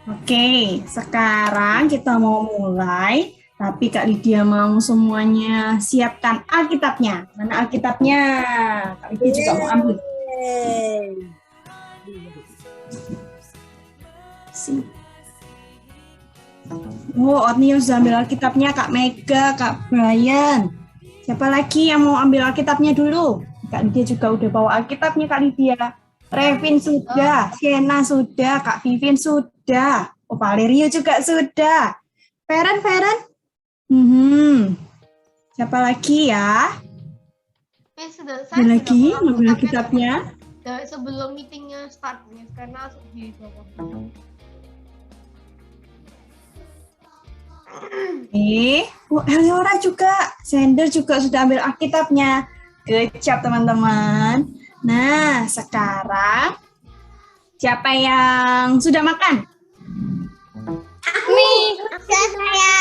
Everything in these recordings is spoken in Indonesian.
Oke, sekarang kita mau mulai. Tapi Kak Lydia mau semuanya siapkan Alkitabnya. Mana Alkitabnya? Kak Lydia juga mau ambil. Yeay. Oh, Otniel sudah ambil Alkitabnya. Kak Mega, Kak Brian. Siapa lagi yang mau ambil Alkitabnya dulu? Kak Lydia juga udah bawa Alkitabnya, Kak Lydia. Revin sudah, Siena sudah, Kak Vivin sudah. Oh, Valerio juga sudah. Feren. Siapa lagi ya? Sudah, Ada saya sudah lagi bawa ngambil Alkitabnya Alkitabnya. sebelum meetingnya start nih, karena di bawah. Eleora juga, Sender juga sudah ambil Alkitabnya. Good job teman-teman. Nah, sekarang siapa yang sudah makan? Saya.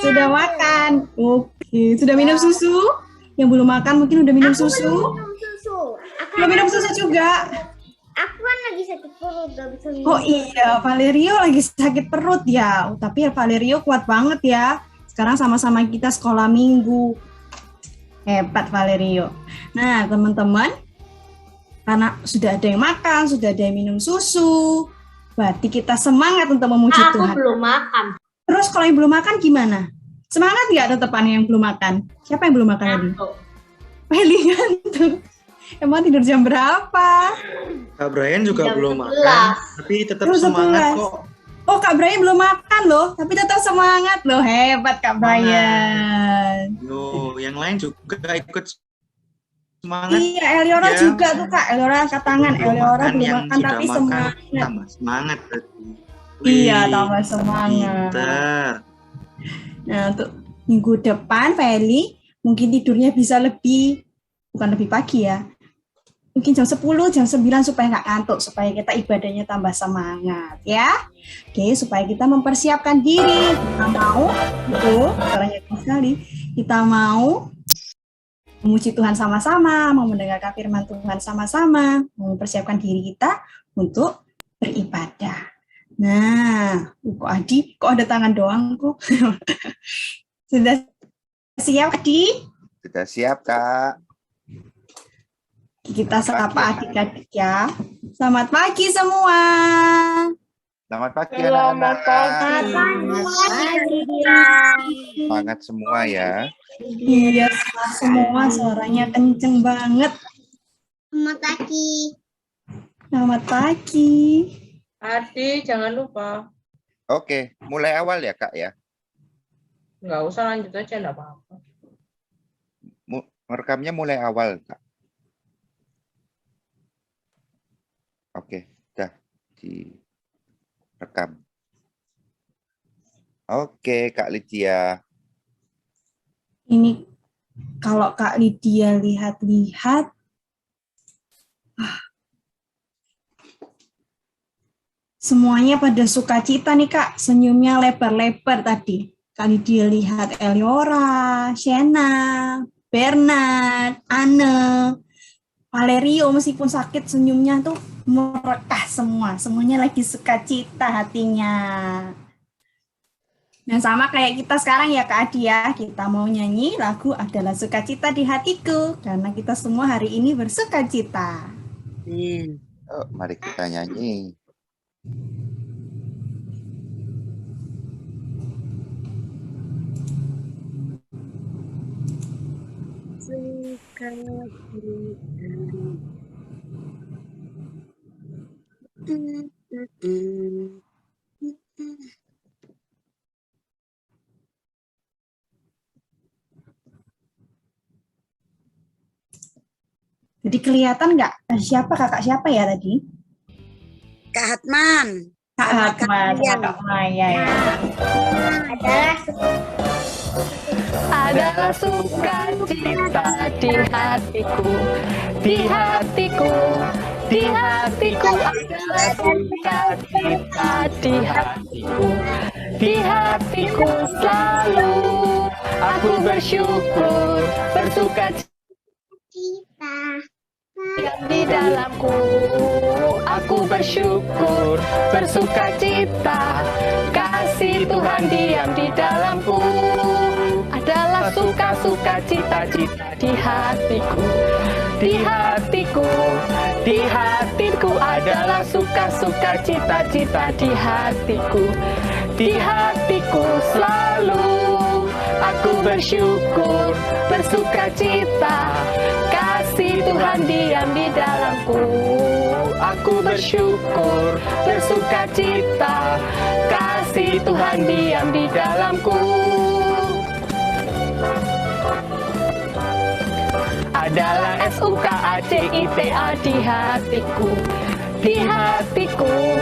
Sudah makan. Oke, sudah minum susu? Yang belum makan mungkin udah minum susu? Minum susu. Belum minum susu juga. Aku kan lagi sakit perut, gak bisa minum. Oh iya, Valerio lagi sakit perut ya. Tapi Valerio kuat banget ya. Sekarang sama-sama kita sekolah minggu. Hebat Valerio. Nah, teman-teman, karena sudah ada yang makan, sudah ada yang minum susu, berarti kita semangat untuk memuji Aku Tuhan. belum makan. Terus kalau yang belum makan gimana? Semangat nggak tetepan yang belum makan? Siapa yang belum makan tadi? Feli ngantuk. Emang tidur jam berapa? Kak Brian juga Jam belum 11. makan, tapi tetap Jam semangat 11. kok. Oh, Kak Brian belum makan loh, tapi tetap semangat loh. Hebat Kak Brian. Yo, yang lain juga ikut semangat. Iya, Eleora ya. juga tuh Kak. Eleora angkat tangan. Belum Eleora makan, belum yang makan sudah tapi makan, semangat. tambah semangat berarti. Iya, Wih, tambah semangat. pinter. Nah, untuk minggu depan, Feli mungkin tidurnya bisa bukan lebih pagi ya. Mungkin jam 10, jam 9 supaya nggak ngantuk, supaya kita ibadahnya tambah semangat ya. Oke, supaya kita mempersiapkan diri. Kita mau, itu caranya sekali. Kita mau memuji Tuhan sama-sama, mau mendengarkan firman Tuhan sama-sama, mau mempersiapkan diri kita untuk beribadah. Nah, kok Adi, kok ada tangan doang kok? Sudah siap, Adi? Sudah siap, Kak. Kita sapa adik-adik ya. Selamat pagi semua. Selamat pagi, anak-anak. Semangat semua ya. Iya, semua suaranya kenceng banget. Selamat pagi. Selamat pagi. Adi, jangan lupa. Oke, mulai awal ya, Kak ya. Nggak usah, lanjut aja, nggak apa-apa. Merekamnya mulai awal, Kak. Oke, udah direkam. Oke, Kak Lydia. Ini kalau Kak Lydia lihat-lihat, semuanya pada sukacita nih Kak, senyumnya lebar-lebar tadi. Kak Lydia lihat Eleora, Shena, Bernard, Anne, Valerio meskipun sakit senyumnya tuh merekah semua. Semuanya lagi sukacita hatinya. Nah sama kayak kita sekarang ya Kak Adi ya. Kita mau nyanyi lagu Adalah Sukacita di Hatiku. Karena kita semua hari ini bersukacita. Oh, mari kita nyanyi. Jadi kelihatan nggak siapa kakak siapa ya tadi? Kak Hatman. Kak Hatman, Kak Maya ya. Adalah sukacita di hatiku, di hatiku, di hatiku. Adalah sukacita di hatiku, di hatiku selalu. Aku bersyukur, bersukacita. di dalamku. Aku bersyukur, bersuka cita, kasih Tuhan diam di dalamku. Adalah suka-suka cita-cita di hatiku. Di hatiku, di hatiku adalah suka-suka cita-cita di hatiku. Di hatiku selalu aku bersyukur, bersuka cita, kasih Tuhan diam di dalamku. Aku bersyukur, bersuka cita, kasih Tuhan diam di dalamku. Adalah SUKACITA di hatiku. Di hatiku,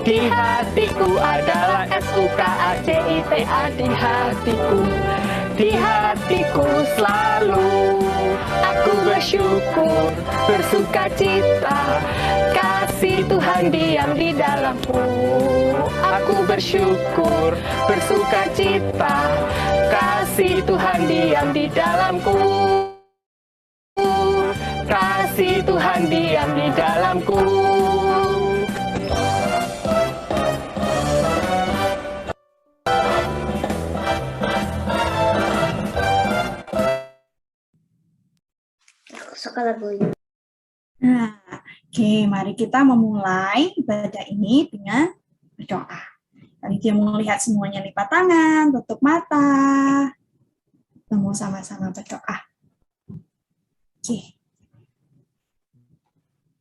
di hatiku adalah SUKACITA di hatiku. Di hatiku selalu aku bersyukur, bersuka cita, kasih Tuhan diam di dalamku. Aku bersyukur, bersuka cita, kasih Tuhan diam di dalamku. Kasih Tuhan diam di dalamku. Aku suka lagu ini. Nah, oke, mari kita memulai ibadah ini dengan berdoa. Kali dia melihat semuanya lipat tangan, tutup mata. Kita mau sama-sama berdoa. Oke.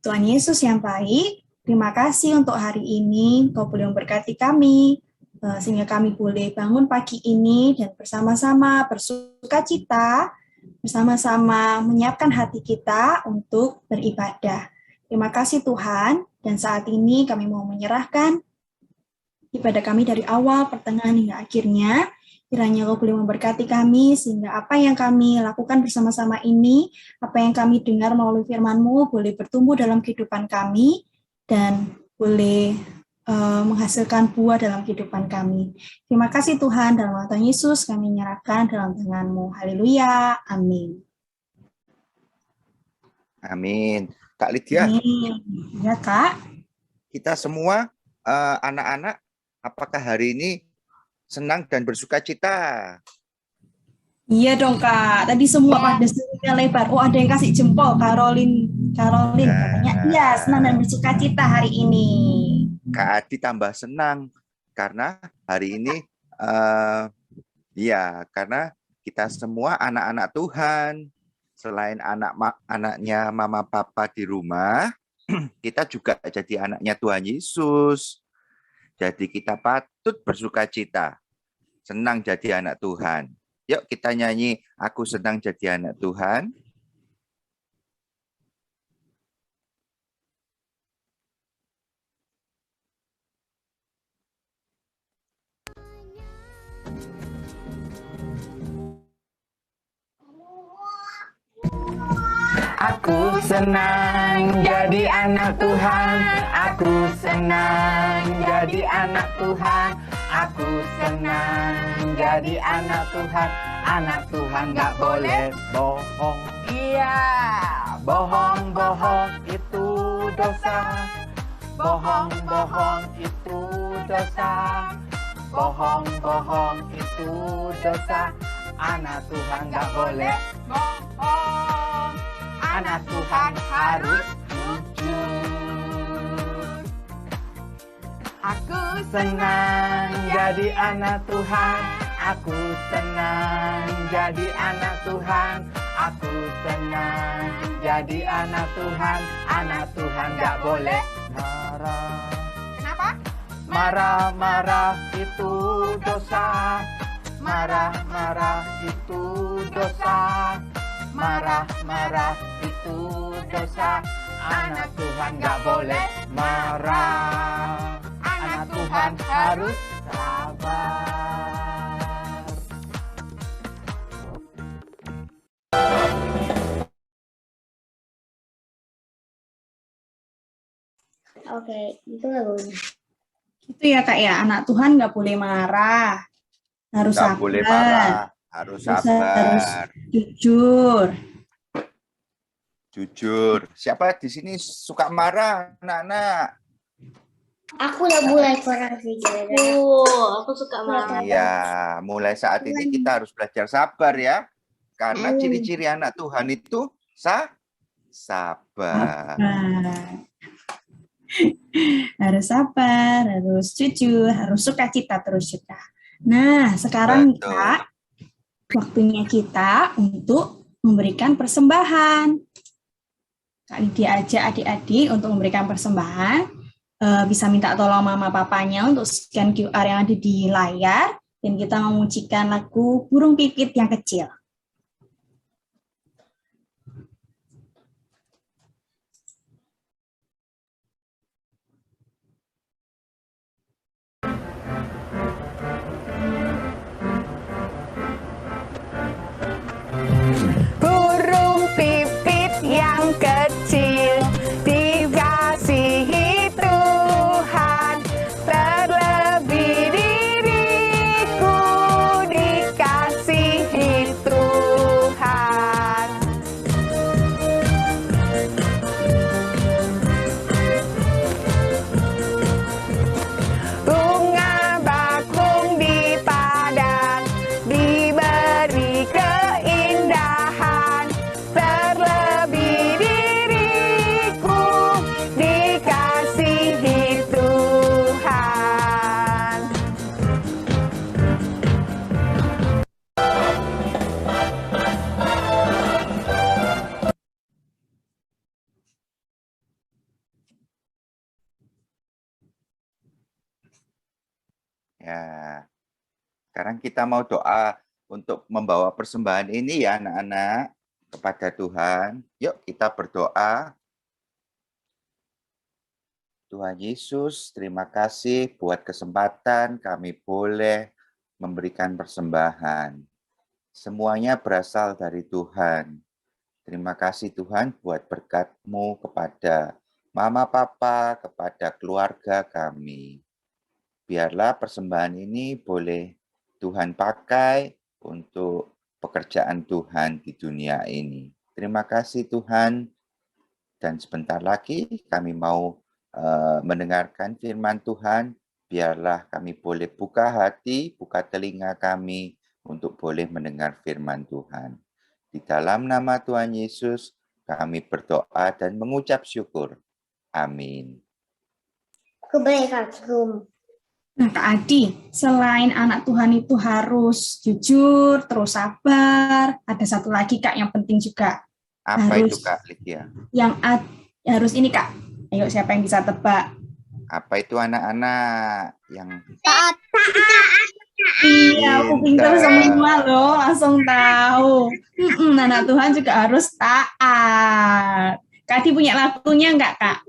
Tuhan Yesus yang baik, terima kasih untuk hari ini, Kau boleh memberkati kami, sehingga kami boleh bangun pagi ini dan bersama-sama bersuka cita, bersama-sama menyiapkan hati kita untuk beribadah. Terima kasih Tuhan, dan saat ini kami mau menyerahkan ibadah kami dari awal, pertengahan, hingga akhirnya. Kiranya Kau boleh memberkati kami, sehingga apa yang kami lakukan bersama-sama ini, apa yang kami dengar melalui firman-Mu, boleh bertumbuh dalam kehidupan kami, dan boleh menghasilkan buah dalam kehidupan kami. Terima kasih Tuhan, dalam nama Tuhan Yesus kami menyerahkan dalam tangan-Mu. Haleluya, amin. Amin. Kak Lydia, Amin. Ya Kak. kita semua anak-anak, apakah hari ini senang dan bersuka cita? Iya dong Kak, tadi semua pada senyumnya lebar. Oh ada yang kasih jempol, Caroline katanya, iya senang dan bersuka cita hari ini. Kak Adi tambah senang karena hari ini karena kita semua anak-anak Tuhan. Selain anaknya mama papa di rumah, kita juga jadi anaknya Tuhan Yesus. Jadi kita patut bersuka cita, senang jadi anak Tuhan. Yuk kita nyanyi, aku senang jadi anak Tuhan. Aku senang jadi anak Tuhan. Aku senang jadi anak Tuhan. Aku senang jadi anak Tuhan. Anak Tuhan gak boleh bohong. Iya, bohong-bohong itu dosa. Bohong-bohong itu dosa. Bohong-bohong itu dosa. Anak Tuhan gak boleh bohong. Anak Tuhan harus jujur. Aku senang jadi anak Tuhan. Aku senang jadi anak Tuhan. Aku senang jadi anak Tuhan. Anak Tuhan gak boleh marah. Kenapa? Marah-marah itu dosa. Marah-marah itu dosa. Marah-marah itu dosa. Anak Tuhan gak boleh marah. Anak Tuhan harus sabar. Oke, itu lagunya. Itu ya Kak ya, anak Tuhan nggak boleh marah, harus Nggak sabar, boleh marah, harus sabar. harus jujur. Jujur. Siapa di sini suka marah, anak-anak? Aku udah mulai kurang sih. Aku suka marah. Iya, mulai saat ini kita harus belajar sabar ya. Karena ciri-ciri anak Tuhan itu sabar. Harus sabar, harus jujur, harus sukacita terus juga. Nah, sekarang Betul. Kak, waktunya kita untuk memberikan persembahan. Kak Lydia aja adik-adik untuk memberikan persembahan. Bisa minta tolong mama papanya untuk scan QR yang ada di layar. Dan kita memujikan lagu Burung Pipit yang Kecil. Burung pipit yang kecil dikasihi Tuhan, terlebih diriku dikasihi Tuhan. Bunga bakung di padang diberi keindahan, terlebih diriku dikasihi Tuhan. Ya. Sekarang kita mau doa untuk membawa persembahan ini ya anak-anak kepada Tuhan. Yuk kita berdoa. Tuhan Yesus, terima kasih buat kesempatan kami boleh memberikan persembahan. Semuanya berasal dari Tuhan. Terima kasih Tuhan buat berkat-Mu kepada Mama Papa, kepada keluarga kami. Biarlah persembahan ini boleh Tuhan pakai untuk pekerjaan Tuhan di dunia ini. Terima kasih Tuhan. Dan sebentar lagi kami mau mendengarkan firman Tuhan. Biarlah kami boleh buka hati, buka telinga kami untuk boleh mendengar firman Tuhan. Di dalam nama Tuhan Yesus, kami berdoa dan mengucap syukur. Amin. Aku balik kagum. Nah, Kak Adi, selain anak Tuhan itu harus jujur, terus sabar, ada satu lagi Kak yang penting juga. Apa Harus. itu Kak Lydia? Harus ini Kak. Ayo siapa yang bisa tebak? Apa itu anak-anak yang Iya, aku pintar Pintar. semua loh, langsung tahu. Anak Tuhan juga harus taat. Kak Adi punya lagunya enggak Kak?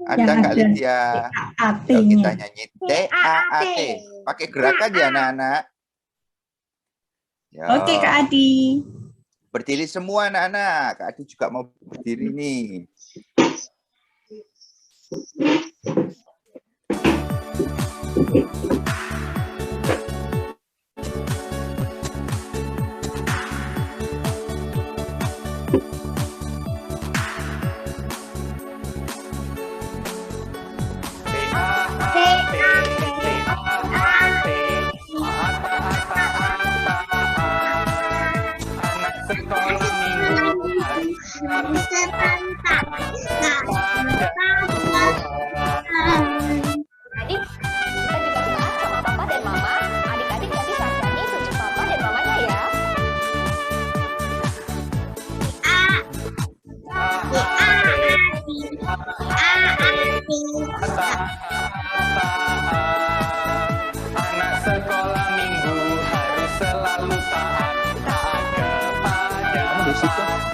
ada Yang Kak ada Lydia? Yuk kita AT-nya. nyanyi TAAT. Pakai gerakan ya anak-anak. Ya. Oke Kak Adi. Berdiri semua anak-anak. Kak Adi juga mau berdiri nih. Adik, kita juga doa sama papa dan mama. Adik-adik nanti saksinya tunjuk papa dan mamanya ya. Anak sekolah minggu harus selalu taat kepada Kamu di situ. Papa.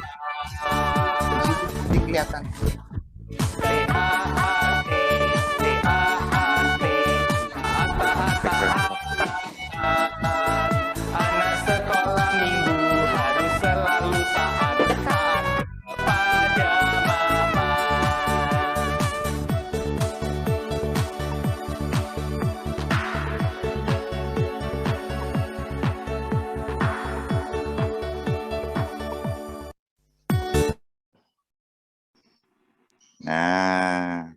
Nah,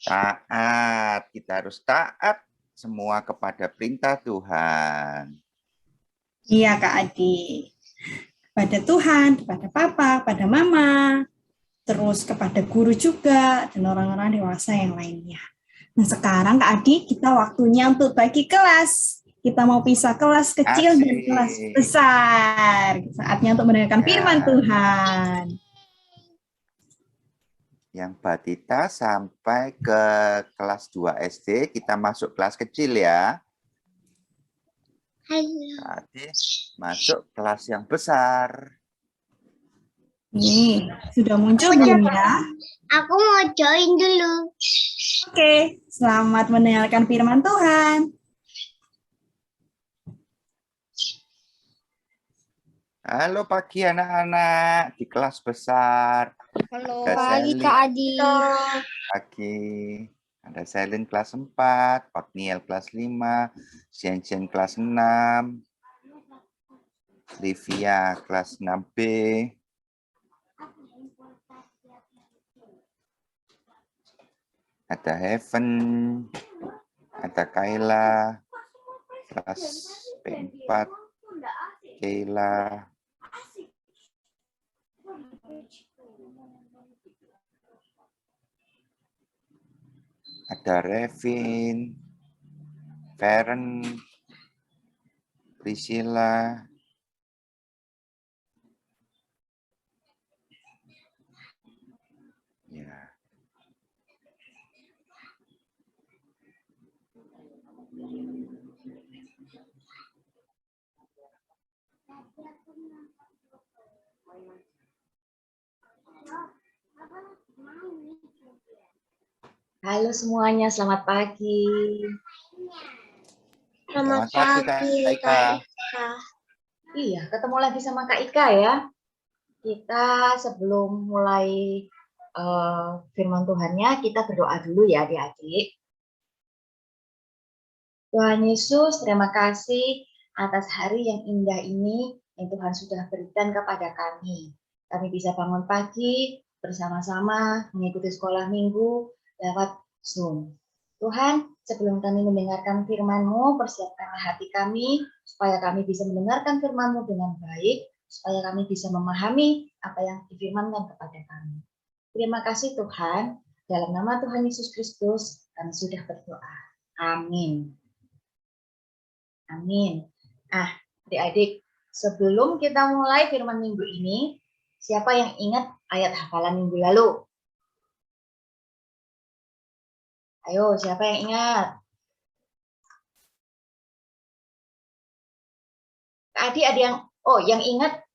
taat. Kita harus taat semua kepada perintah Tuhan. Iya, Kak Adi. Kepada Tuhan, kepada Papa, kepada Mama, terus kepada guru juga, dan orang-orang dewasa yang lainnya. Nah, sekarang Kak Adi, kita waktunya untuk bagi kelas. Kita mau pisah kelas kecil dan kelas Asik. besar. Saatnya untuk mendengarkan Ya. firman Tuhan. Yang Batita sampai ke kelas 2 SD, kita masuk kelas kecil ya. Halo. Tadi masuk kelas yang besar. Nih, sudah muncul belum ya? Aku mau join dulu. Oke, selamat mendengarkan firman Tuhan. Halo pagi anak-anak di kelas besar. Halo. Ada Pagi Sally. Kak Adi. Pagi. Ada Selin kelas 4, Pagniel kelas 5, Sien kelas 6, Livia kelas 6B. Ada Heaven, ada Kayla, kelas P4, Kayla. Ada Revin, Feren, Priscilla. Ya. Halo semuanya, selamat pagi. Selamat pagi Kak Ika. Iya, ketemu lagi sama Kak Ika ya. Kita sebelum mulai firman Tuhannya, kita berdoa dulu ya adik-adik. Tuhan Yesus, terima kasih atas hari yang indah ini yang Tuhan sudah berikan kepada kami. Kami bisa bangun pagi bersama-sama mengikuti sekolah minggu lewat Zoom. Tuhan, sebelum kami mendengarkan firman-Mu, persiapkanlah hati kami supaya kami bisa mendengarkan firman-Mu dengan baik, supaya kami bisa memahami apa yang difirmankan kepada kami. Terima kasih Tuhan, dalam nama Tuhan Yesus Kristus kami sudah berdoa. Amin. Amin. Adik-adik, sebelum kita mulai firman minggu ini, siapa yang ingat ayat hafalan minggu lalu? Ayo, siapa yang ingat? Kak Adi ada yang ingat?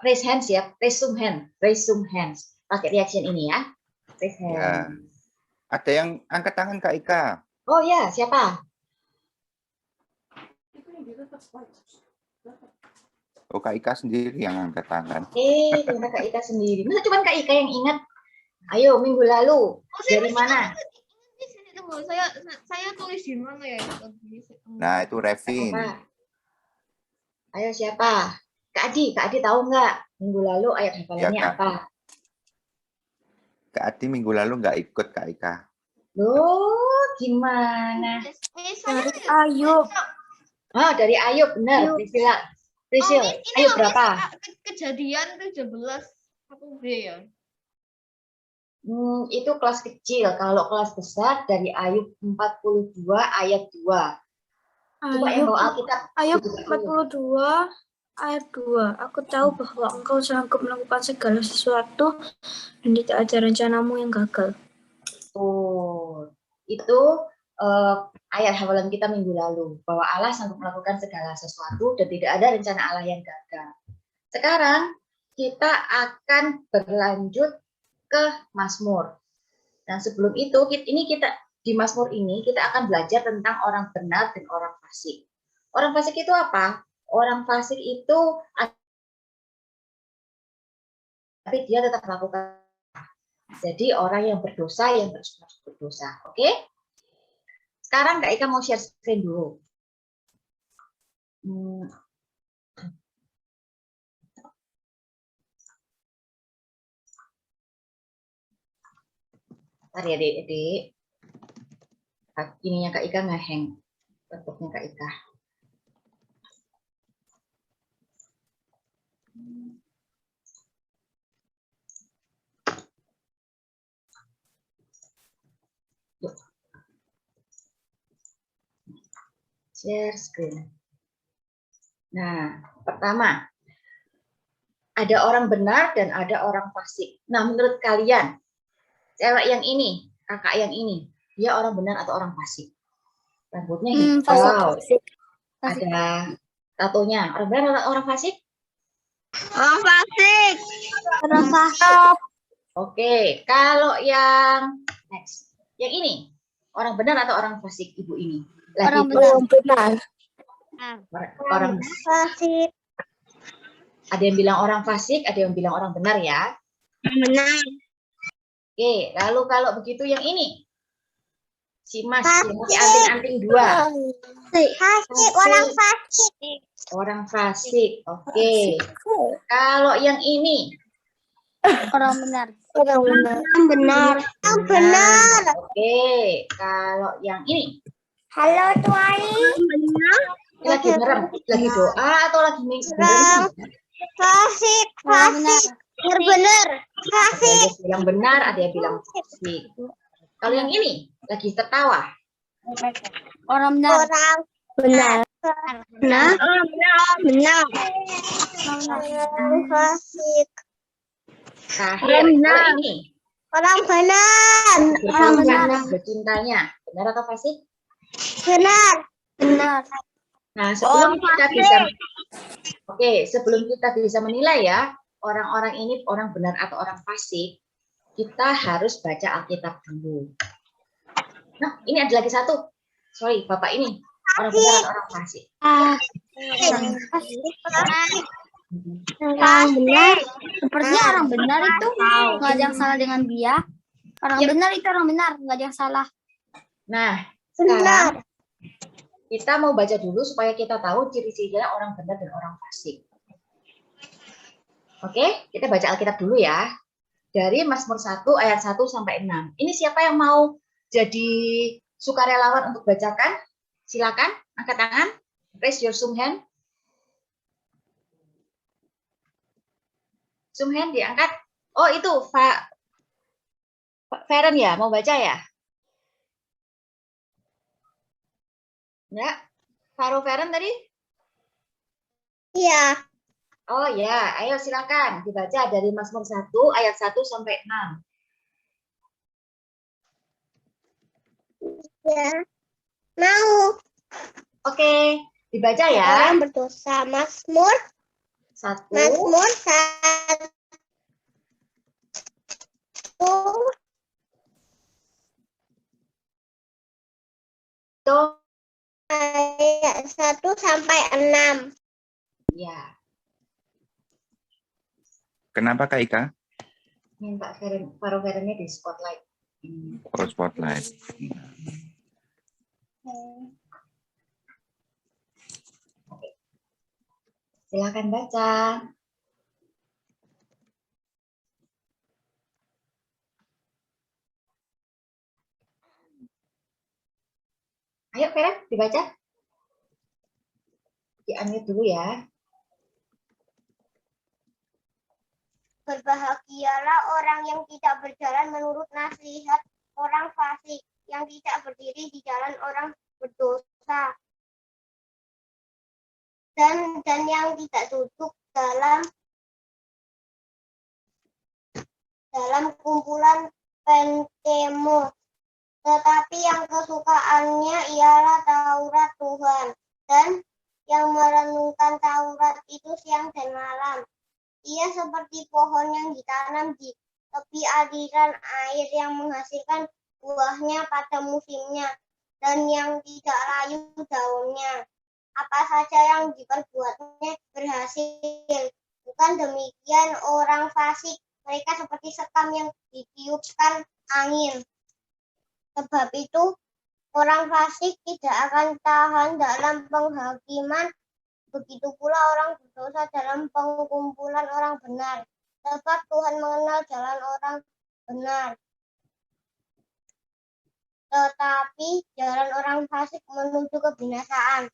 Raise hands ya, raise some hands. Pakai reaction ini ya. Raise hands. Ya. Ada yang angkat tangan Kak Ika. Oh ya, siapa? Oh Kak Ika sendiri yang angkat tangan. Ternyata Kak Ika sendiri. Masa cuma Kak Ika yang ingat? Ayo, minggu lalu. Dari mana? Saya tulis di mana ya? Nah, itu Revin. Siapa? Ayo siapa? Kak Adi tahu nggak minggu lalu ayat hafalannya Kak. apa? Kak Adi minggu lalu nggak ikut Kak Ika. Loh, gimana? Dari Ayub. Dari Ayub, benar. Priscilla. Ayub berapa? Kejadian 17 apa B ya? Itu kelas kecil. Kalau kelas besar dari Ayub 42 ayat 2. Coba yang bawa Alkitab. Ayub 42 ayat 2. Aku tahu bahwa engkau sanggup melakukan segala sesuatu dan tidak ada rencanamu yang gagal. Tuh. Itu ayat hafalan kita minggu lalu. Bahwa Allah sanggup melakukan segala sesuatu dan tidak ada rencana Allah yang gagal. Sekarang kita akan berlanjut ke Mazmur. Nah, sebelum itu kita di Mazmur ini kita akan belajar tentang orang benar dan orang fasik. Orang fasik itu apa? Orang fasik itu tapi dia tetap melakukan. Jadi orang yang berdosa yang terus berdosa. Oke? Sekarang Kak Ika mau share screen dulu. Ntar ya, Dek. Ininya Kak Ika ngeheng. Laptopnya Kak Ika. Yuk. Share screen. Nah, pertama, ada orang benar dan ada orang fasik. Nah, menurut kalian, cewek yang ini, kakak yang ini, dia orang benar atau orang fasik? Rambutnya hijau, ada tatonya. Orang benar atau orang fasik? Orang fasik. Orang fasik. Oke, kalau yang next, yang ini, orang benar atau orang fasik ibu ini? Orang benar. Orang Fasik. ada yang bilang orang fasik, ada yang bilang orang benar ya. Benar. Oke, lalu kalau begitu yang ini, si Mas yang pakai anting-anting 2. Fasik. Orang fasik. Orang fasik. Oke. Kalau yang ini, Orang benar. Orang benar. Benar. benar. Oke. Kalau yang ini, Halo Tuai. lagi merem, lagi doa atau lagi Orang fasik. Fasik. Benar. Ada yang bilang benar, ada yang bilang fasik. Kalau yang ini, lagi tertawa. Orang benar. Orang benar. Benar. Benar. Orang fasik. Terakhir, kalau ini, Orang benar. Orang benar. bercintanya. Benar atau fasik? Benar. Benar. Nah, sebelum kita bisa, sebelum kita bisa menilai ya, orang-orang ini orang benar atau orang fasik, kita harus baca Alkitab dulu. Nah, ini ada lagi satu. Sorry, Bapak ini orang benar atau orang fasik? Orang benar. Sepertinya orang benar itu nggak ada yang salah dengan dia. Orang benar itu orang benar, nggak ada yang salah. Nah, sekarang kita mau baca dulu supaya kita tahu ciri-cirinya orang benar dan orang fasik. Oke, kita baca Alkitab dulu ya. Dari Mazmur 1 ayat 1 sampai 6. Ini siapa yang mau jadi sukarelawan untuk bacakan? Silakan, angkat tangan. Raise your Zoom hand. Zoom hand diangkat. Oh, itu Pak Feren ya, mau baca ya? Ya, Faro Feren tadi? Iya. Oh ya, ayo silakan dibaca dari Mazmur 1 ayat 1 sampai 6. Ya. Mau. Oke, dibaca ya. Orang berdosa. Mazmur 1. Mazmur 1 ayat 1 sampai 6. Ya, Kenapa Kak Ika? ini Pak Faro Ferennya di spotlight. Oh, spotlight. Silakan baca. Ayo Feren, dibaca. Di-unmute dulu ya. Berbahagialah orang yang tidak berjalan menurut nasihat orang fasik, yang tidak berdiri di jalan orang berdosa, dan yang tidak duduk dalam kumpulan pentemo, tetapi yang kesukaannya ialah Taurat Tuhan, dan yang merenungkan Taurat itu siang dan malam. Ia seperti pohon yang ditanam di tepi aliran air yang menghasilkan buahnya pada musimnya dan yang tidak layu daunnya. Apa saja yang diperbuatnya berhasil. Bukan demikian orang fasik, mereka seperti sekam yang ditiupkan angin. Sebab itu orang fasik tidak akan tahan dalam penghakiman. Begitu pula orang berdosa dalam pengkumpulan orang benar. Sebab Tuhan mengenal jalan orang benar. tetapi jalan orang fasik menuju kebinasaan.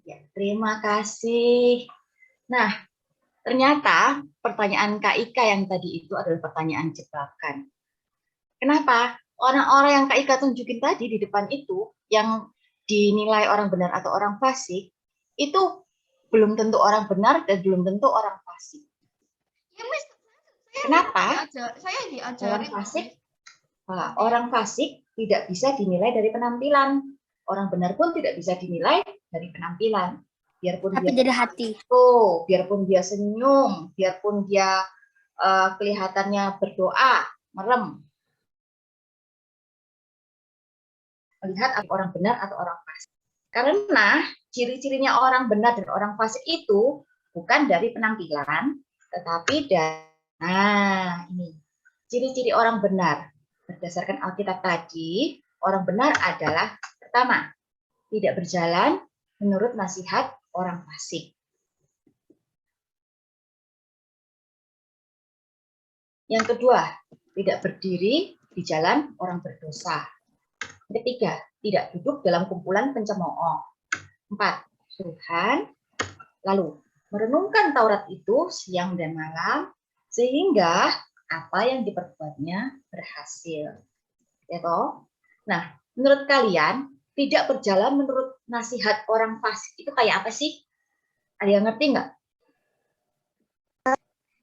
Ya, terima kasih. Nah, ternyata pertanyaan Kak Ika yang tadi itu adalah pertanyaan jebakan. Kenapa? Orang-orang yang Kak Ika tunjukin tadi di depan itu, yang dinilai orang benar atau orang fasik, itu belum tentu orang benar dan belum tentu orang fasik. Kenapa? Saya Orang fasik tidak bisa dinilai dari penampilan. Orang benar pun tidak bisa dinilai dari penampilan. Biarpun tapi dia dari hati. biarpun dia senyum, biarpun dia kelihatannya berdoa, merem. Melihat apa orang benar atau orang fasik. Karena ciri-cirinya orang benar dan orang fasik itu bukan dari penampilan, tetapi dari ini ciri-ciri orang benar. Berdasarkan Alkitab tadi, orang benar adalah pertama, tidak berjalan menurut nasihat orang fasik. Yang kedua, tidak berdiri di jalan orang berdosa. Ketiga, tidak duduk dalam kumpulan pencemooh. 4, Tuhan, lalu merenungkan Taurat itu siang dan malam, sehingga apa yang diperbuatnya berhasil. Ya toh? Nah, menurut kalian, tidak berjalan menurut nasihat orang fasik itu kayak apa sih? Ada yang ngerti nggak?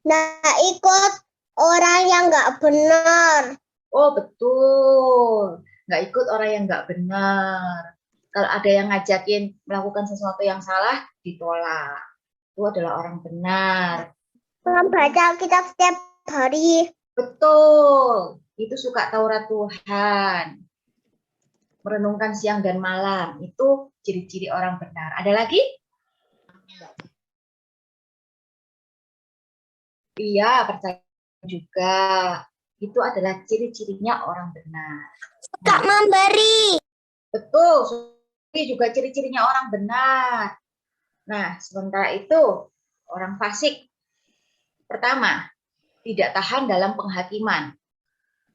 Nah, ikut orang yang nggak benar. Oh, betul. Nggak ikut orang yang nggak benar. Kalau ada yang ngajakin melakukan sesuatu yang salah, ditolak. Itu adalah orang benar. Membaca Alkitab setiap hari. Betul. Itu suka Taurat Tuhan. Merenungkan siang dan malam. Itu ciri-ciri orang benar. Ada lagi? Iya, percaya juga. Itu adalah ciri-cirinya orang benar. Suka memberi. Betul. Ini juga ciri-cirinya orang benar. Nah, sementara itu, orang fasik. Pertama, tidak tahan dalam penghakiman.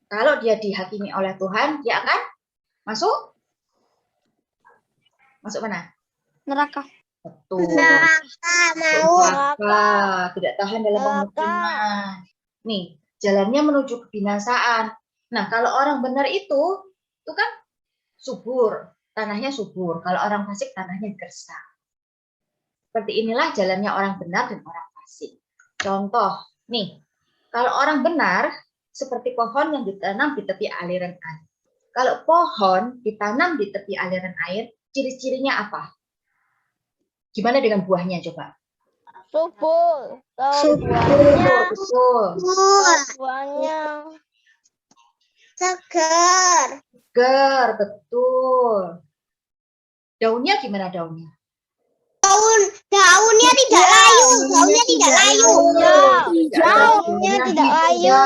Kalau dia dihakimi oleh Tuhan, dia akan masuk mana? Neraka. Betul. Neraka, mau. Neraka. Tidak tahan dalam penghakiman. Nih, jalannya menuju kebinasaan. Nah, kalau orang benar itu kan subur. Tanahnya subur. Kalau orang fasik, tanahnya gersang. Seperti inilah jalannya orang benar dan orang fasik. Contoh, nih, kalau orang benar, seperti pohon yang ditanam di tepi aliran air. Kalau pohon ditanam di tepi aliran air, ciri-cirinya apa? Gimana dengan buahnya coba? Subur. Betul. Buahnya Segar. Segar, betul. Daunnya gimana daunnya? Daunnya tidak layu. Daunnya tidak layu. Daunnya tidak layu.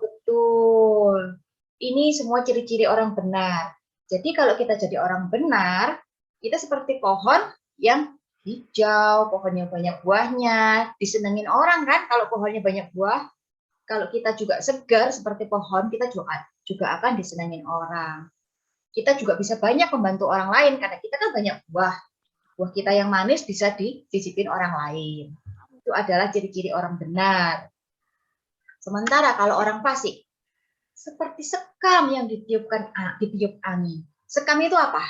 Betul. Ini semua ciri-ciri orang benar. Jadi kalau kita jadi orang benar, kita seperti pohon yang hijau, pohon yang banyak buahnya, disenengin orang kan kalau pohonnya banyak buah. Kalau kita juga segar seperti pohon, kita juga akan disenengin orang. Kita juga bisa banyak membantu orang lain karena kita kan banyak buah. Buah kita yang manis bisa dicicipin orang lain. Itu adalah ciri-ciri orang benar. Sementara kalau orang fasik, seperti sekam yang ditiup angin. Sekam itu apa?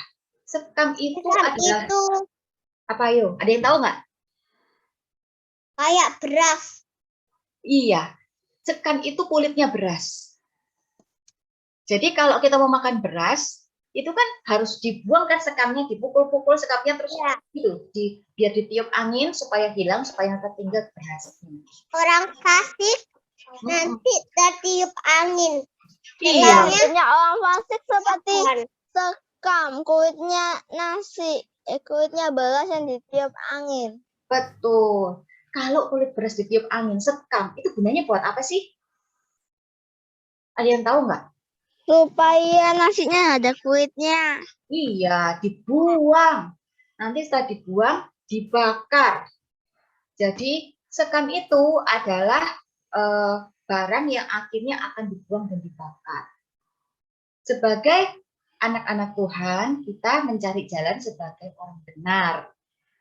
Sekam itu adalah apa yuk? Ada yang tahu nggak? Kayak beras. Iya, sekam itu kulitnya beras. Jadi kalau kita mau makan beras, itu kan harus dibuang kan sekamnya, dipukul-pukul sekamnya terus gitu, biar ditiup angin supaya hilang, supaya tertinggal berasnya. Orang fasik nanti tertiup angin. Iya. kulitnya orang fasik seperti sekam, kulitnya nasi, kulitnya beras yang ditiup angin. Betul. Kalau kulit beras ditiup angin, sekam, itu gunanya buat apa sih? Ada yang tahu nggak? Supaya nasinya ada kulitnya. Iya, dibuang. Nanti setelah dibuang, dibakar. Jadi sekam itu adalah barang yang akhirnya akan dibuang dan dibakar. Sebagai anak-anak Tuhan, kita mencari jalan sebagai orang benar.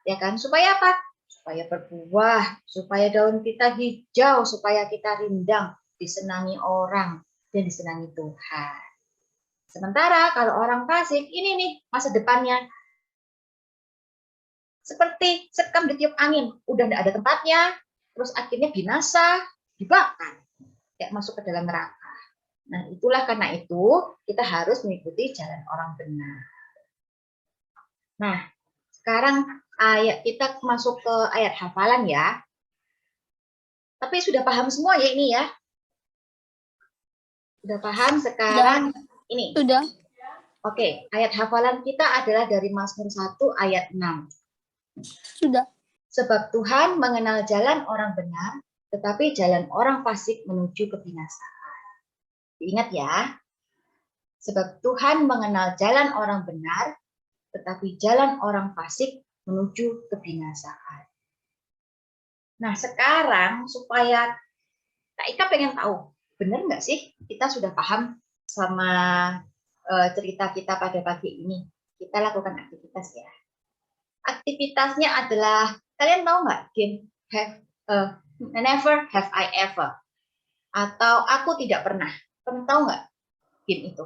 Ya kan? Supaya apa? Supaya berbuah, supaya daun kita hijau, supaya kita rindang, disenangi orang, dan disenangi Tuhan. Sementara kalau orang fasik, ini nih masa depannya. Seperti sekam ditiup angin, udah tidak ada tempatnya, terus akhirnya binasa, dibakar, kayak masuk ke dalam neraka. Nah, itulah karena itu kita harus mengikuti jalan orang benar. Nah, sekarang kita masuk ke ayat hafalan ya. Tapi sudah paham semua ya ini ya? Sudah paham sekarang ini? Sudah. Oke, ayat hafalan kita adalah dari Mazmur 1 ayat 6. Sudah. Sebab Tuhan mengenal jalan orang benar, tetapi jalan orang fasik menuju kebinasaan. Ingat ya, sebab Tuhan mengenal jalan orang benar, tetapi jalan orang fasik menuju kebinasaan. Nah, sekarang supaya Kak Ika pengen tahu, benar nggak sih kita sudah paham sama cerita kita pada pagi ini? Kita lakukan aktivitas ya. Aktivitasnya adalah, kalian tahu nggak game Never Have I Ever? Atau Aku Tidak Pernah. Kalian tahu nggak game itu?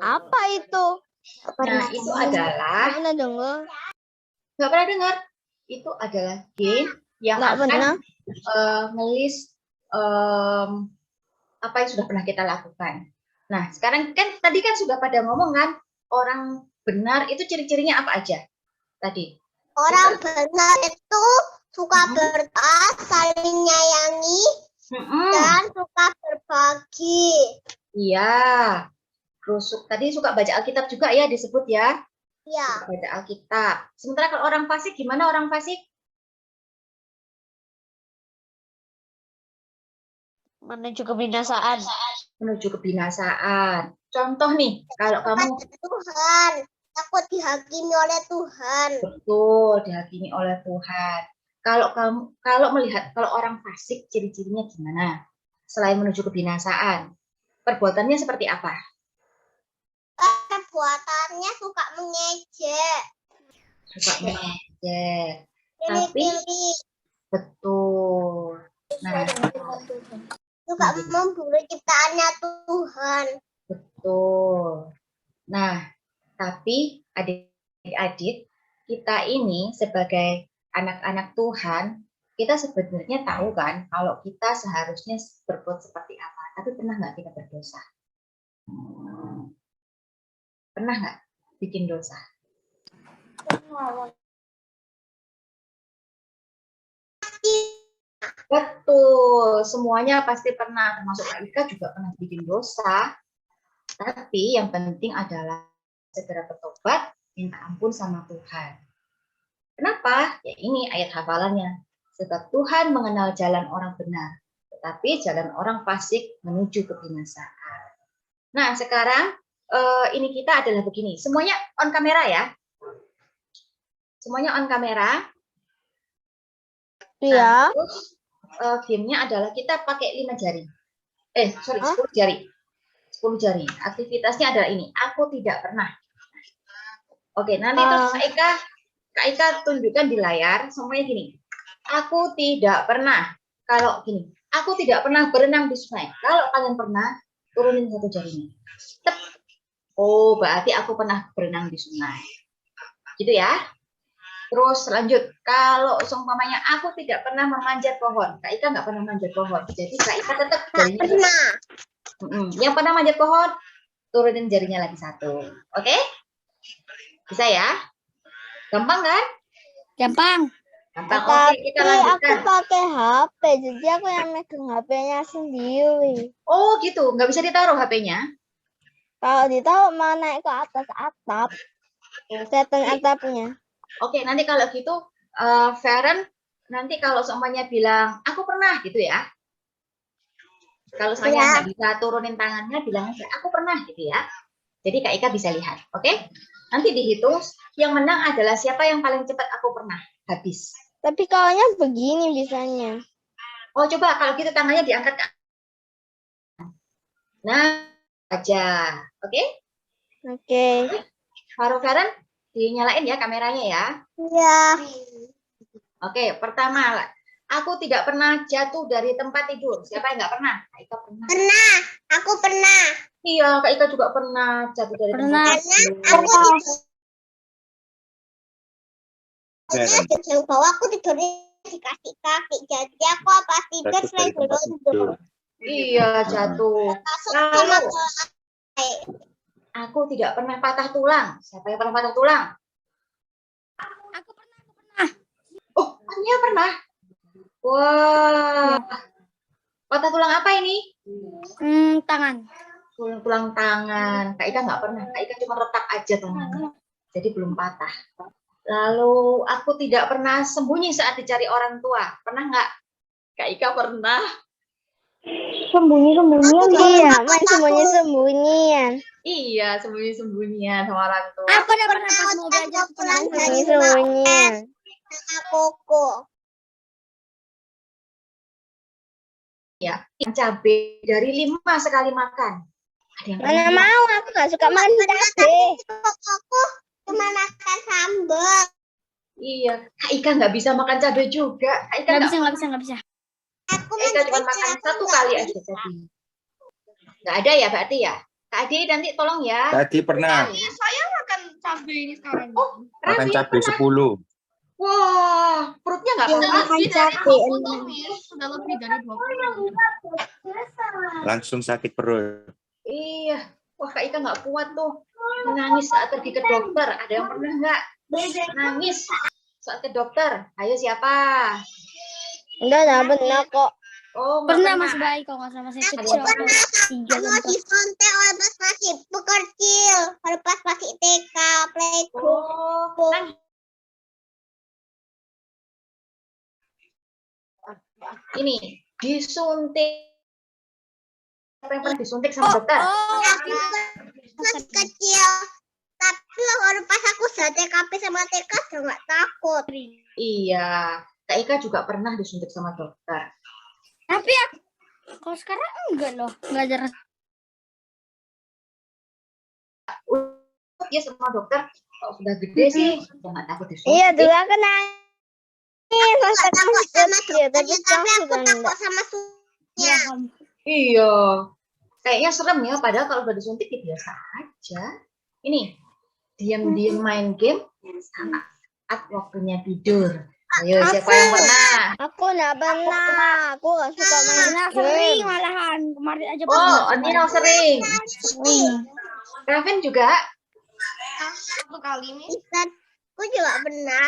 Apa itu? Nah, itu adalah, Pernah dengar? nggak pernah dengar? Itu adalah game yang Nggak akan pernah. ngelis apa yang sudah pernah kita lakukan. Nah, sekarang kan tadi kan sudah pada ngomong kan, orang benar itu ciri-cirinya apa aja? Tadi. Orang benar itu suka berdoa, saling menyayangi, dan suka berbagi. Iya. Terus tadi suka baca Alkitab juga ya disebut ya. Ya. Suka baca Alkitab. Sementara kalau orang fasik, gimana orang fasik? Menuju kebinasaan. Menuju kebinasaan. Contoh nih, kalau kamu Tuhan takut dihakimi oleh Tuhan. betul dihakimi oleh Tuhan. Kalau melihat kalau orang fasik ciri-cirinya gimana? Selain menuju kebinasaan, perbuatannya seperti apa? Perbuatannya suka mengejek. Suka mengejek. Tapi Pilih-pilih. betul. Nah, Suka memburu ciptaannya Tuhan. betul. Nah, tapi adik-adik, kita ini sebagai anak-anak Tuhan, kita sebenarnya tahu kan kalau kita seharusnya berbuat seperti apa. Tapi pernah nggak kita berdosa? Pernah nggak bikin dosa? Betul, semuanya pasti pernah, termasuk Kak Ika juga pernah bikin dosa. Tapi yang penting adalah segera bertobat, minta ampun sama Tuhan. Kenapa? Ya ini ayat hafalannya. Sebab Tuhan mengenal jalan orang benar, tetapi jalan orang fasik menuju kebinasaan. Nah, sekarang ini kita adalah begini. Semuanya on kamera ya. Semuanya on kamera. Iya. Nah, terus gamenya adalah kita pakai 5 jari. 10 jari. 10 jari. Aktivitasnya adalah ini. Aku tidak pernah. Oke, nanti terus Kak Ika tunjukkan di layar semuanya gini. Aku tidak pernah. Kalau gini, aku tidak pernah berenang di sungai. Kalau kalian pernah, turunin 1 jarinya. Tep. Oh, berarti aku pernah berenang di sungai. Gitu ya. Terus lanjut, kalau seumpamanya aku tidak pernah memanjat pohon, Kak Ika nggak pernah manjat pohon, jadi Kak Ika tetap jarinya Pernah. Yang pernah manjat pohon, turunin jarinya lagi 1, oke? Bisa ya? Gampang kan? Gampang. Gampang. Oke, kita Tapi aku lanjutkan. pakai HP, jadi aku yang megang HP-nya sendiri. Oh gitu, nggak bisa ditaruh HP-nya? Kalau ditaruh mau naik ke atas atap, setting atapnya. Oke, nanti kalau gitu, Feren, nanti kalau seumpamanya bilang, aku pernah gitu ya. Kalau saya nggak bisa turunin tangannya, bilang aja, aku pernah gitu ya. Jadi Kak Ika bisa lihat, oke? Nanti dihitung, yang menang adalah siapa yang paling cepat aku pernah habis. Tapi kalaunya begini bisanya. Oh, coba kalau gitu tangannya diangkat. Nah, aja, oke? Oke. Faren, dinyalain ya kameranya ya. Iya. Oke, pertama, aku tidak pernah jatuh dari tempat tidur. Siapa yang nggak pernah? Kak Ika pernah. Pernah. Aku pernah. Iya, Kak Ika juga pernah jatuh dari Pernah. tempat Karena tidur. aku yang bawah aku tidurnya dikasih kaki. Jadi aku pas tidur Jatuh dari selain tempat gelondong. tidur. Iya, jatuh. Masuk sama Lalu, kelas. aku tidak pernah patah tulang. Siapa yang pernah patah tulang? Aku pernah. Oh, Ania pernah. Wah, patah tulang apa ini? Tangan. Tulang tangan. Kak Ika nggak pernah. Kak Ika cuma retak aja tangannya. Jadi belum patah. Lalu aku tidak pernah sembunyi saat dicari orang tua. Pernah nggak? Kak Ika pernah. Sembunyi-sembunyian. Iya, main sembunyi-sembunyian. Iya, sembunyi-sembunyian sama orang tua. Aku udah pernah pas mau belajar pulang dari sembunyi-sembunyian. sama Koko. Ya, cabai dari 5 sekali makan. Ada yang Mana pernah? mau, aku gak suka makan cabai. Aku cuma makan sambal. Iya, Kak Ika nggak bisa makan cabai juga. Kak Ika Nggak bisa. Aku Kak Ika cuma makan satu kali aja tadi. Nggak ada ya berarti ya? Kak Adi nanti tolong ya. Tadi pernah Saya makan cabai ini sekarang. makan Raffi cabai pernah. 10. Wah, perutnya nggak Iya, apa-apa. makan cabai. Sudah lebih dari 20. Langsung sakit perut. Iya, wah Kak Ika nggak kuat tuh. Menangis saat pergi ke dokter. Ada yang pernah nggak? Nangis saat ke dokter. Ayo siapa? Enggak pernah kok. Oh, nggak Pernah pernah. Mas Bayi kalau nggak salah masih Ada kecil. yang pernah. Tiga Aku atau disuntik oleh pas masih kecil. Oleh pas masih TK, playgroup. Oh, kan. Ini disuntik. Siapa yang pernah disuntik sama dokter? Aku pas kecil. Tapi kalau pas aku sudah TKP sama TK sudah nggak takut. Iya, Kak Ika juga pernah disuntik sama dokter. Tapi aku kalau sekarang enggak loh, enggak ada rasa. Dia sama dokter, kalau sudah gede sih, udah nggak takut disuntik. Iya, dulu aku nangis pas Nggak aku takut masih sama kecil, tapi dokternya, sekarang tapi aku sudah takut enggak. sama sunya. Iya, kayaknya serem ya. Padahal kalau udah disuntik ya biasa aja. Ini diam-diam main game saat waktunya tidur. Ayo, siapa yang pernah? Aku enggak pernah. Aku enggak suka main game. Malahan kemarin aja Oh, Nino sering. Sering. Raven juga. Satu kali nih. Aku juga pernah.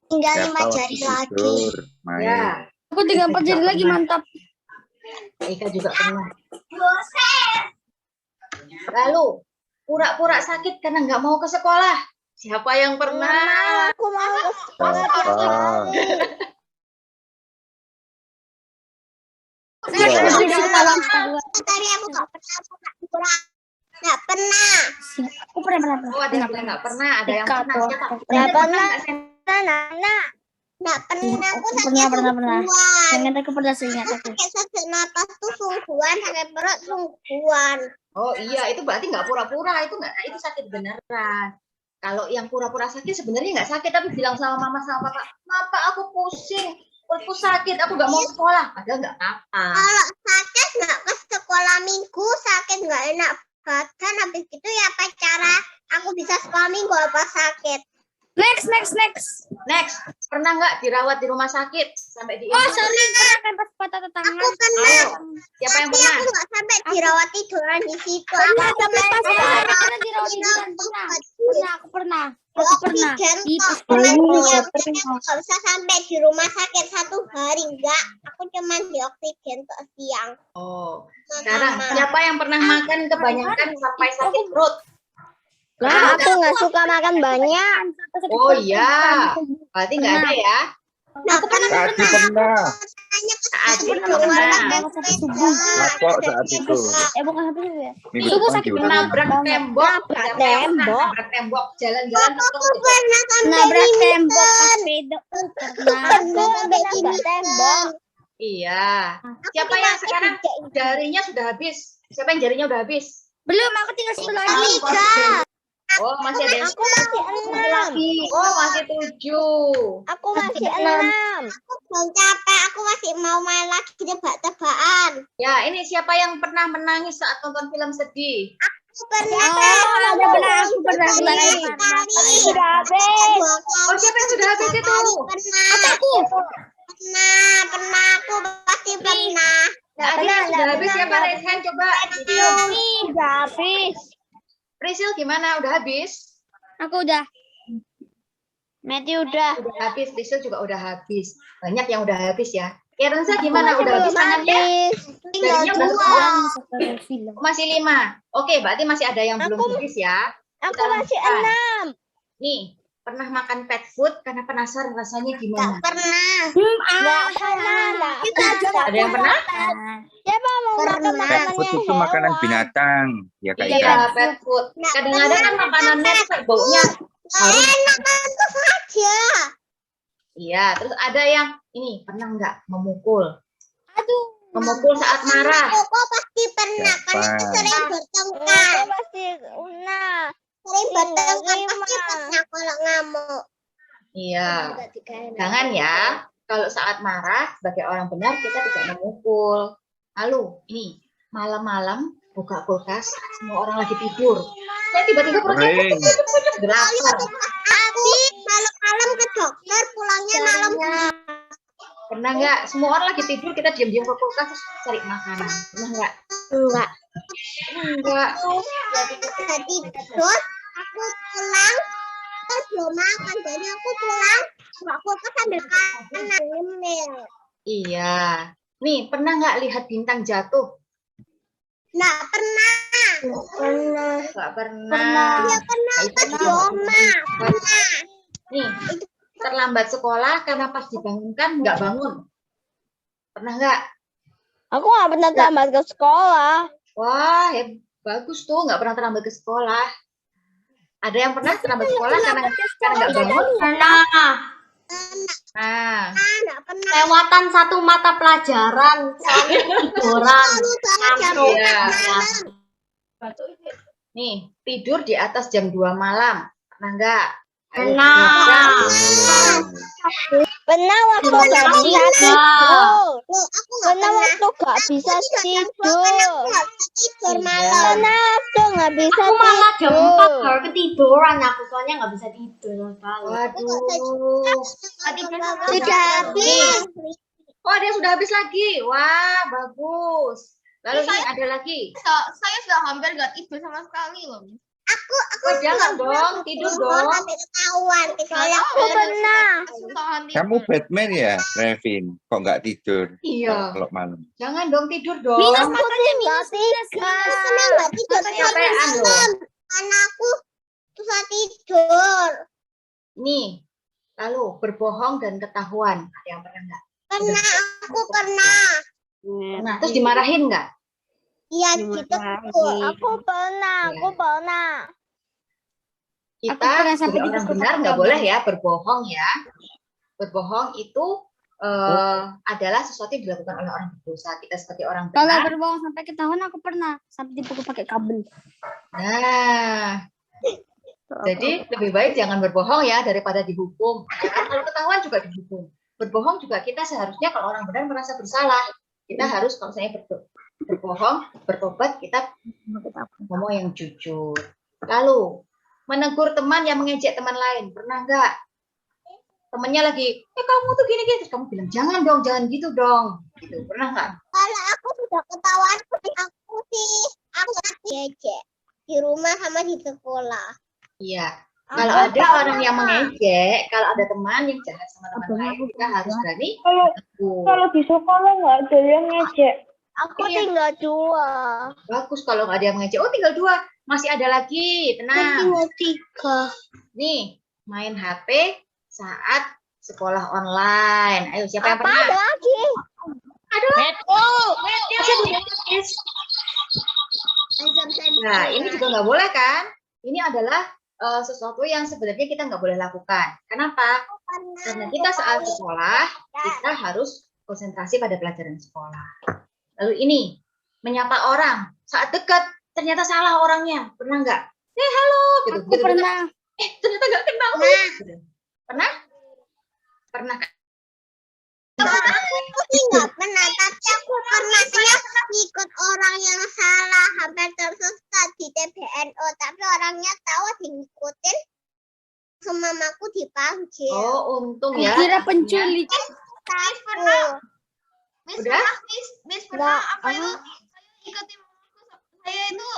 Tinggal 5 Siapa jari waktu lagi. tidur, main. Ya, Aku tinggal 4 jari lagi, mantap. Kak Ika juga pernah. Lalu, pura-pura sakit karena nggak mau ke sekolah. Siapa yang pernah? Aku mau ke sekolah Papa. tiap hari. Iya. Tadi aku nggak pernah pura-pura. Nggak pernah. Aku pernah. Oh, ada yang nggak pernah, ada yang Ika pernah. tuh. Siapa? Nggak Ada pernah. nggak, Sen? Nana. Nggak pernah. Aku sakit Pernah. sungguhan. Ingat aku pernah seingat aku. Sakit sesak napas tuh sungguhan. Sakit perut sungguhan. Oh iya, itu berarti nggak pura-pura, itu nggak, itu sakit beneran. Kalau yang pura-pura sakit sebenarnya nggak sakit, tapi bilang sama mama sama papa, "Papa, aku pusing, perutku sakit, aku nggak mau sekolah." Padahal nggak apa-apa. Kalau sakit nggak ke sekolah minggu, sakit nggak enak badan, habis itu ya apa cara aku bisa sekolah minggu apa sakit? Next. Next, pernah nggak dirawat di rumah sakit sampai di Oh, sorry, pernah kan pas patah tangan. Aku pernah, Ayo, siapa yang tapi pernah? aku nggak sampai dirawat tiduran di situ. Pernah, Aku tapi pas dirawat pernah dirawat di tiduran. Aku pernah. Di pas Cuman diam, tapi aku nggak bisa sampai di rumah sakit 1 hari enggak. Aku cuma di oksigen tuh siang. Oh, sekarang siapa yang pernah makan kebanyakan sampai sakit perut? Nah, aku nggak suka makan banyak. Oh iya, berarti nggak ada ya? Aku pernah Tadi pernah. Saat itu pernah pernah. Lapor saat itu. Bukan habis itu ya. Minggu Subuh depan sakit diulang. Nabrak tembok, Nabrak siapa yang pernah tembok. nabrak tembok, jalan-jalan Aku terus. pernah sampai Nabrak di tembok pas sepeda. Pernah. Nabrak tembok. Iya. Siapa yang sekarang jarinya sudah habis? Siapa yang jarinya udah habis? Belum, aku tinggal 1 lagi. Oh, masih ada yang Aku masih 6. Oh, masih 7. Aku masih 6. Aku belum capek, aku masih mau main lagi tebak-tebakan. Ya, ini siapa yang pernah menangis saat nonton film sedih? Aku pernah. Aku pernah. Sudah habis. Oh, siapa yang sudah habis itu? Pernah, aku pasti pernah. Ada yang sudah habis siapa? Raise hand coba. Sudah habis. Prisil gimana? Udah habis? Aku udah. Matthew udah. Udah habis. Prisil juga udah habis. Banyak yang udah habis ya. Kerensa gimana? Udah habis tangannya? Tinggal Jadinya dua. Masih 5. Oke, berarti masih ada yang belum habis ya. Aku Kita masih lanjutkan. 6. Nih, pernah makan pet food karena penasaran rasanya gimana? Pernah. Enggak pernah. Ada yang pernah? Siapa mau makan Pernah. Pet makanannya food itu makanan hewan? binatang. Ya Kak Iya, Ika. pet food. Kadang-kadang kan makanannya tuh kayak baunya harum. Enak itu saja. Iya, terus ada yang ini pernah nggak memukul? Aduh. Memukul saat marah. Aku pasti pernah, karena aku Siapa? sering bertengkar. Aku pasti nah. Sering bertengkar Lima. pasti pernah kalau ngamuk. Iya. Jangan ya. Kalau saat marah sebagai orang benar kita tidak memukul. Lalu ini malam-malam buka kulkas, semua orang lagi tidur. Saya tiba-tiba perutnya Sering. lapar. Tapi malam-malam ke dokter, pulangnya malam. Pernah nggak? Semua orang lagi tidur, kita diam-diam ke kulkas terus cari makanan. Pernah nggak? Enggak. Enggak. Jadi tidur, aku pulang, terus belum makan. Jadi aku pulang, buka kulkas sambil kanan ngemil. Iya. Nih, pernah nggak lihat bintang jatuh? Nggak pernah. Pernah. Nggak pernah. Ya pernah pas di oma. Pernah. Nih, terlambat sekolah karena pas dibangunkan nggak bangun. Pernah nggak? Aku nggak pernah tamat ke sekolah. Wah, ya bagus tuh, nggak pernah terlambat ke sekolah. Ada yang pernah terlambat sekolah karena nggak bangun? Pernah. Nah, Nggak pernah. Lewatan satu mata pelajaran. Soalnya tiduran. Selalu iya. jam Nih, tidur di atas jam 2 malam. Pernah nggak? Ayo, Pernah. jawab. Pernah waktu nggak bisa Pernah. tidur. Loh, aku nggak Pernah pernah. waktu nggak bisa tidur. Nggak bisa tidur malam. Pernah waktu nggak bisa Aku malah jam 4 tidur. baru ketiduran aku. Soalnya nggak bisa tidur sama sekali. Waduh. Sudah habis. Oh, ada yang sudah habis lagi. Wah, bagus. Lalu ini ada lagi. Saya sudah hampir nggak tidur sama sekali loh. Oh, jangan dong, tidur dong. Sampai ketahuan. Kecuali Aku pernah. Kamu Batman ya, Revin? Kok nggak tidur? Iya. Kalau malam. Jangan dong tidur dong. Aku tinggal 3. Karena nggak tidur Kecapean loh. karena aku susah tidur. Nih, lalu berbohong dan ketahuan. Ada yang pernah nggak? Karena aku pernah. Nah, terus dimarahin nggak? Iya gitu. Aku pernah. Kita sebagai orang benar nggak boleh ya berbohong ya. Berbohong itu adalah sesuatu yang dilakukan oleh orang berdosa. Kita sebagai orang Kalau benar. berbohong sampai ketahuan aku pernah. Sampai dipukul pakai kabel. Nah, jadi lebih baik jangan berbohong ya daripada dihukum. Karena kalau ketahuan juga dihukum. Berbohong juga kita seharusnya kalau orang benar merasa bersalah. Kita harus kalau saya berbohong, bertobat, kita ngomong yang jujur. Lalu, menegur teman yang mengejek teman lain. Pernah nggak? Temennya lagi, kamu tuh gini-gini. Terus kamu bilang, jangan dong, jangan gitu dong. Gitu. Pernah nggak? Kalau aku sudah ketahuan, aku diejek di rumah sama di sekolah. Iya. Kalau ada orang yang mengejek, kalau ada teman yang jahat sama teman lain, kita harus berani menegur. Kalau di sekolah nggak ada yang ngejek. Aku tinggal 2. Bagus kalau nggak ada yang mengejek. Oh, tinggal 2. Masih ada lagi. Tenang. Tinggal 3. Nih, main HP saat sekolah online. Ayo, siapa yang Apa pernah? ada lagi? Nah, ini juga nggak boleh kan? Ini adalah sesuatu yang sebenarnya kita nggak boleh lakukan. Kenapa? Karena kita saat sekolah, kita harus konsentrasi pada pelajaran sekolah. Lalu ini, menyapa orang. Saat dekat, ternyata salah orangnya. Pernah nggak? halo gitu. Aku pernah. Ternyata nggak kenal. Gitu. Pernah? Pernah. Aku sih nggak pernah, tapi aku pernahnya ikut orang yang salah hampir tersesat di TBNO, tapi orangnya tahu ngikutin, sama mamaku dipanggil. Oh, untung ya. Kira penculik. Miss Udah? Miss pernah apa itu? Ikutin saya itu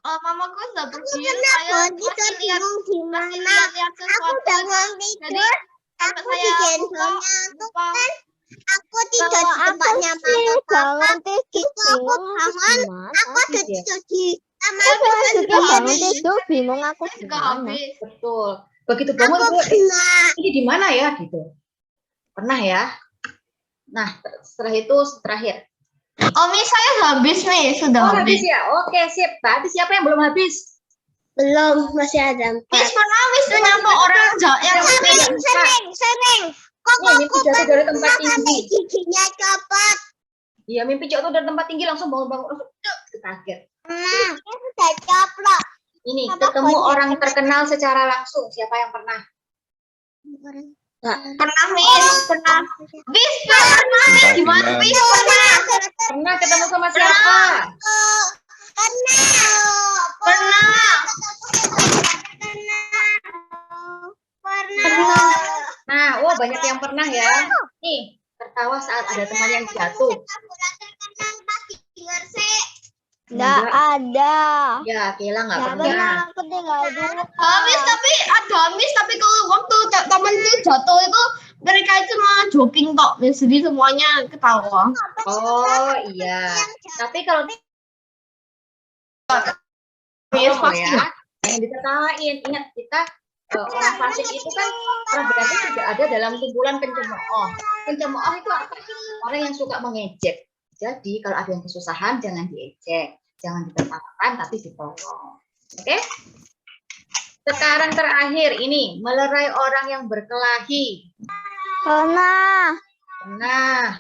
mamaku sudah pergi, Saya masih bingung gimana. Aku bangun tidur, aku di gendongnya tuh kan. Aku tidur di tempatnya mama papa. Itu aku bangun, aku ada tidur di kamar Bangun tidur bingung aku gimana. Betul. Begitu bangun, ini di mana ya gitu. Pernah ya. Nah, setelah itu terakhir. Oh, Miss, saya habis, Miss. Sudah habis ya? Oke, sip. Berarti siapa yang belum habis? belum, masih ada 4. Miss, pernah Miss menyapa orang yang Sering. Kok mimpi jatuh dari tempat tinggi. Giginya copot. Iya, mimpi jatuh dari tempat tinggi langsung bangun-bangun langsung kaget. Nah, sudah coplok. Ini ketemu orang terkenal secara langsung. Siapa yang pernah? pernah, Miss. Pernah. Miss, pernah, Miss. Gimana, Miss? Pernah ketemu sama siapa? Pernah. Nah, banyak yang pernah ya. Nih, tertawa saat ada teman yang jatuh. Nggak ada. Ya, Kela nggak Nggak pernah. pernah, aku tinggal dulu. Miss, tapi ada Miss, tapi kalau waktu teman itu jatuh itu mereka itu malah jogging tok, Miss. Jadi semuanya ketawa. Oh iya. Tapi kalau Miss pasti ya, yang diketawain. Ingat kita orang fasik itu kan berarti juga ada dalam kumpulan pencemooh. Pencemooh itu apa? Orang yang suka mengejek. Jadi kalau ada yang kesusahan jangan diejek, jangan ditertawakan tapi ditolong. Oke? Sekarang terakhir ini melerai orang yang berkelahi. Pernah. Nah,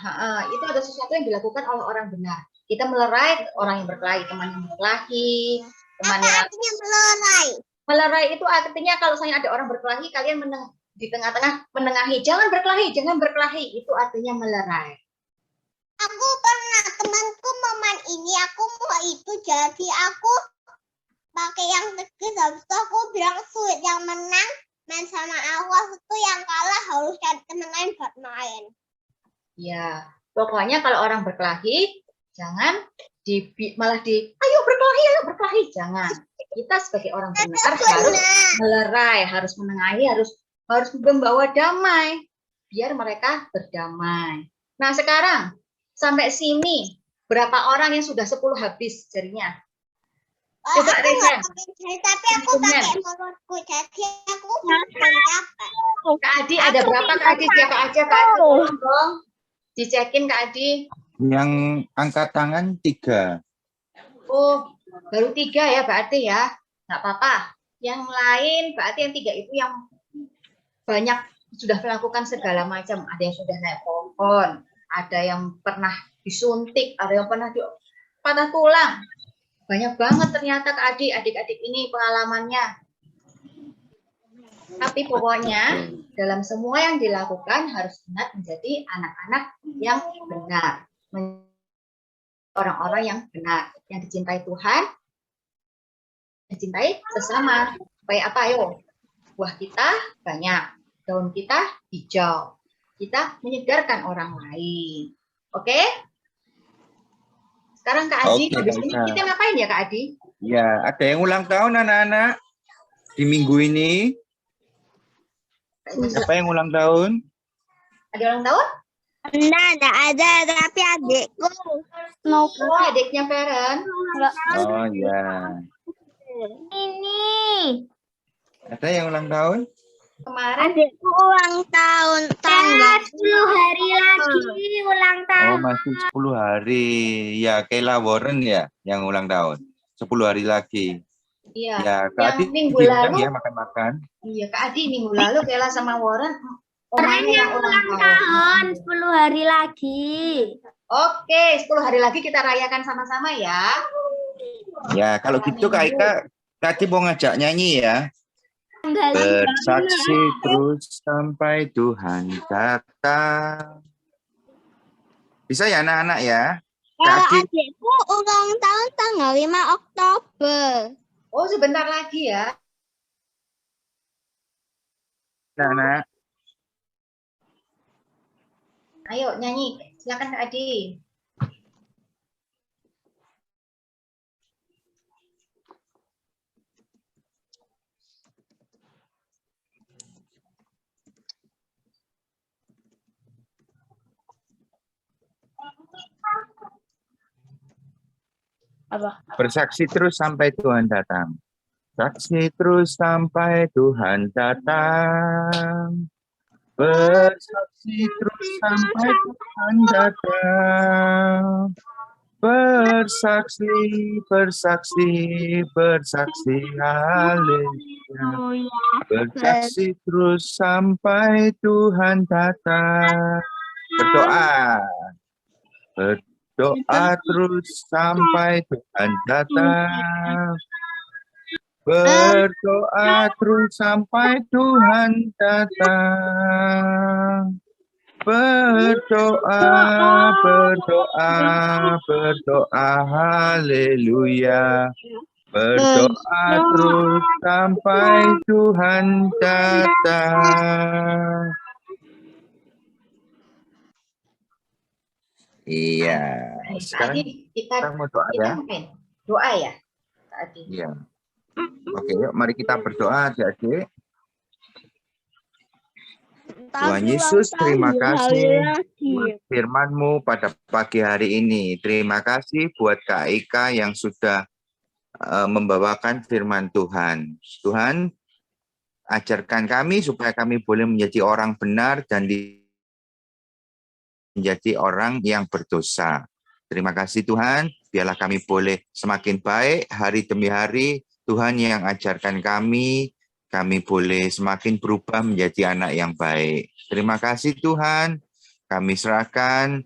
itu ada sesuatu yang dilakukan oleh orang benar. Kita melerai orang yang berkelahi, teman yang berkelahi, teman yang melerai. Melerai itu artinya kalau misalnya ada orang berkelahi, kalian di tengah-tengah menengahi, jangan berkelahi, itu artinya melerai. Aku pernah, temanku momen ini aku mau itu, jadi aku pakai yang tegas, habis itu aku bilang Sweet yang menang main sama aku, itu yang kalah harus cari teman lain buat main. Ya, pokoknya kalau orang berkelahi jangan ayo berkelahi, jangan. Kita sebagai orang benar harus melerai, harus menengahi, harus membawa damai biar mereka berdamai. Nah, sekarang sampai sini berapa orang yang sudah 10 habis jarinya? Coba Reza. Tapi aku pakai mulutku, jadi aku mencapai. Kak Adi ada berapa Kak Adi? Siapa aja Kak Adi? Tolong dong. Dicekin Kak Adi. Yang angkat tangan 3. Oh, baru 3 ya berarti ya. Nggak apa-apa. Yang lain berarti yang 3 itu yang banyak sudah melakukan segala macam. Ada yang sudah naik pohon, ada yang pernah disuntik, ada yang pernah patah tulang. Banyak banget ternyata Kak Adi, adik-adik ini pengalamannya. Tapi pokoknya dalam semua yang dilakukan harus ingat menjadi anak-anak yang benar. Orang-orang yang benar, yang dicintai Tuhan, dicintai sesama. Supaya apa? Ayo, buah kita banyak, daun kita hijau. Kita menyegarkan orang lain. Oke? Sekarang Kak Adi, habis ini kita ngapain ya Kak Adi? Ya, ada yang ulang tahun anak-anak di minggu ini. Siapa yang ulang tahun? Ada ulang tahun? Enggak ada, tapi adikku. Oh, adiknya Feren. Oh ya. Ini. Ada yang ulang tahun? Kemarin Adikku ulang tahun tanggal 10 hari lagi ulang tahun. Oh, masih 10 hari. Ya, Kayla Warren ya yang ulang tahun. 10 hari lagi. Iya. Ya, Kak Adi minggu lalu ya makan-makan. Iya, Kak Adi minggu lalu Kayla sama Warren Keren yang ulang tahun 10 hari lagi. Oke, 10 hari lagi kita rayakan sama-sama ya. Ya, kalau gitu Kak Ika tadi mau ngajak nyanyi ya. Bersaksi terus sampai Tuhan datang. Bisa ya anak-anak ya? Kalau Kak Adi, adikku ulang tahun tanggal 5 Oktober. Oh, sebentar lagi ya. anak-anak. Ayo nyanyi. Silakan Kak Adi. Bersaksi terus sampai Tuhan datang. Saksi terus sampai Tuhan datang. Bersaksi terus sampai Tuhan datang. Bersaksi, bersaksi, bersaksi, haleluya. Bersaksi terus sampai Tuhan datang. Berdoa. Berdoa terus sampai Tuhan datang. Berdoa terus sampai Tuhan datang. Berdoa, berdoa, berdoa, haleluya. Berdoa terus sampai Tuhan datang. Iya. Sekarang kita mau doa ya. Doa ya, Kak Adi. Iya. Oke, yuk mari kita berdoa adik-adik. Tuhan Yesus, terima kasih buat firman-Mu pada pagi hari ini. Terima kasih buat Kak Ika yang sudah membawakan firman Tuhan. Tuhan, ajarkan kami supaya kami boleh menjadi orang benar dan menjadi orang yang berdosa. Terima kasih Tuhan, biarlah kami boleh semakin baik hari demi hari. Tuhan yang ajarkan kami boleh semakin berubah menjadi anak yang baik. Terima kasih Tuhan, kami serahkan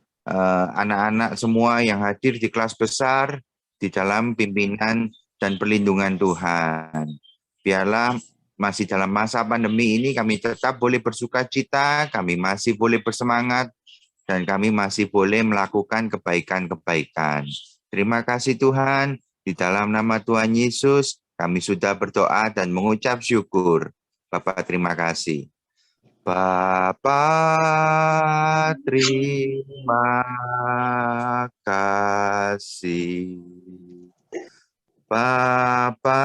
anak-anak semua yang hadir di kelas besar di dalam pimpinan dan perlindungan Tuhan. Biarlah masih dalam masa pandemi ini kami tetap boleh bersukacita, kami masih boleh bersemangat, dan kami masih boleh melakukan kebaikan-kebaikan. Terima kasih Tuhan, di dalam nama Tuhan Yesus, kami sudah berdoa dan mengucap syukur. Bapak terima kasih. Bapak terima kasih. Bapa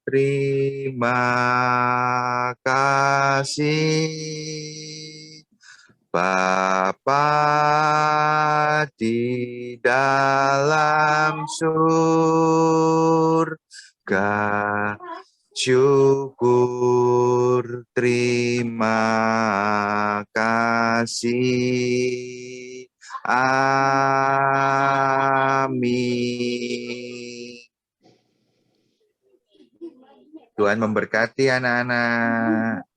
terima kasih. Bapa di dalam surga, syukur terima kasih. Amin. Tuhan memberkati anak-anak.